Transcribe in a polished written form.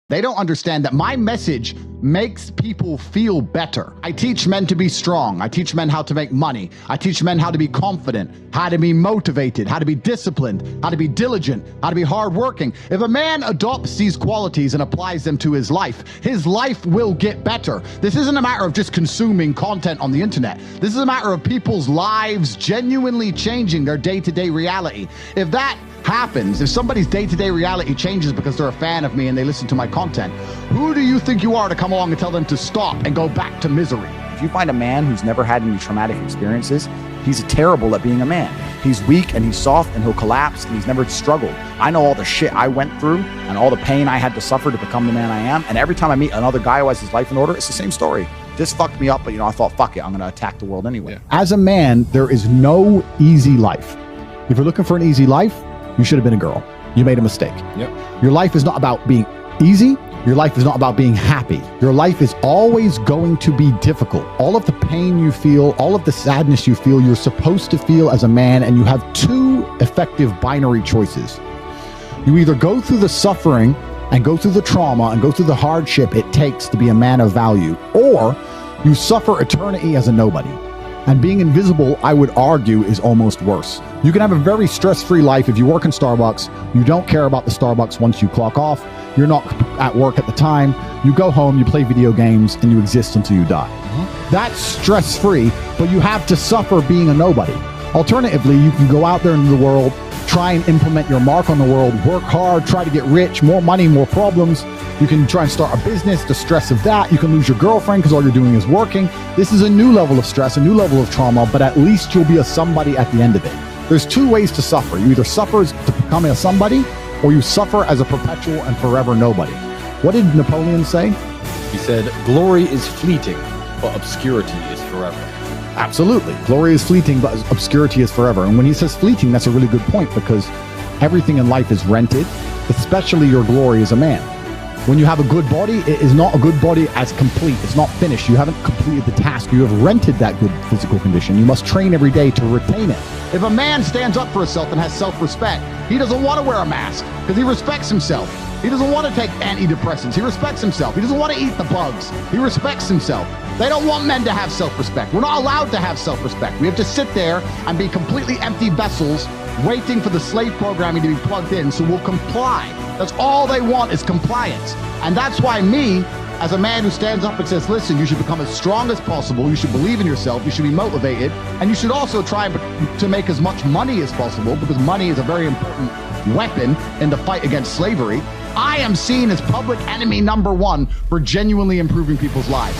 They don't understand that my message makes people feel better. I teach men to be strong. I teach men how to make money. I teach men how to be confident, how to be motivated, how to be disciplined, how to be diligent, how to be hardworking. If a man adopts these qualities and applies them to his life will get better. This isn't a matter of just consuming content on the internet. This is a matter of people's lives genuinely changing their day-to-day reality. If that happens, if somebody's day-to-day reality changes because they're a fan of me and they listen to my content, who do you think you are to come along and tell them to stop and go back to misery? If you find a man who's never had any traumatic experiences, he's terrible at being a man. He's weak and he's soft and he'll collapse and he's never struggled. I know all the shit I went through and all the pain I had to suffer to become the man I am. And every time I meet another guy who has his life in order, it's the same story. This fucked me up, but I thought, fuck it, I'm gonna attack the world anyway. Yeah. As a man, there is no easy life. If you're looking for an easy life, you should have been a girl. You made a mistake. Yep. Your life is not about being easy. Your life is not about being happy. Your life is always going to be difficult. All of the pain you feel, all of the sadness you feel, you're supposed to feel as a man, and you have two effective binary choices. You either go through the suffering and go through the trauma and go through the hardship it takes to be a man of value, or you suffer eternity as a nobody. And being invisible, I would argue, is almost worse. You can have a very stress-free life if you work in Starbucks. You don't care about the Starbucks once you clock off. You're not at work at the time. You go home, you play video games, and you exist until you die. That's stress-free, but you have to suffer being a nobody. Alternatively, you can go out there into the world, try and implement your mark on the world, work hard, try to get rich, more money, more problems. You can try and start a business, the stress of that. You can lose your girlfriend because all you're doing is working. This is a new level of stress, a new level of trauma, but at least you'll be a somebody at the end of it. There's two ways to suffer. You either suffer to become a somebody, or you suffer as a perpetual and forever nobody. What did Napoleon say? He said, glory is fleeting, but obscurity is forever. Absolutely. Glory is fleeting, but obscurity is forever. And when he says fleeting, that's a really good point, because everything in life is rented, especially your glory as a man. When you have a good body, it is not a good body as complete. It's not finished. You haven't completed the task. You have rented that good physical condition. You must train every day to retain it. If a man stands up for himself and has self-respect, he doesn't want to wear a mask because he respects himself. He doesn't want to take antidepressants. He respects himself. He doesn't want to eat the bugs. He respects himself. They don't want men to have self-respect. We're not allowed to have self-respect. We have to sit there and be completely empty vessels waiting for the slave programming to be plugged in, so we'll comply. That's all they want, is compliance. And that's why me, as a man who stands up and says, listen, you should become as strong as possible, you should believe in yourself, you should be motivated, and you should also try to make as much money as possible, because money is a very important weapon in the fight against slavery. I am seen as public enemy number one for genuinely improving people's lives.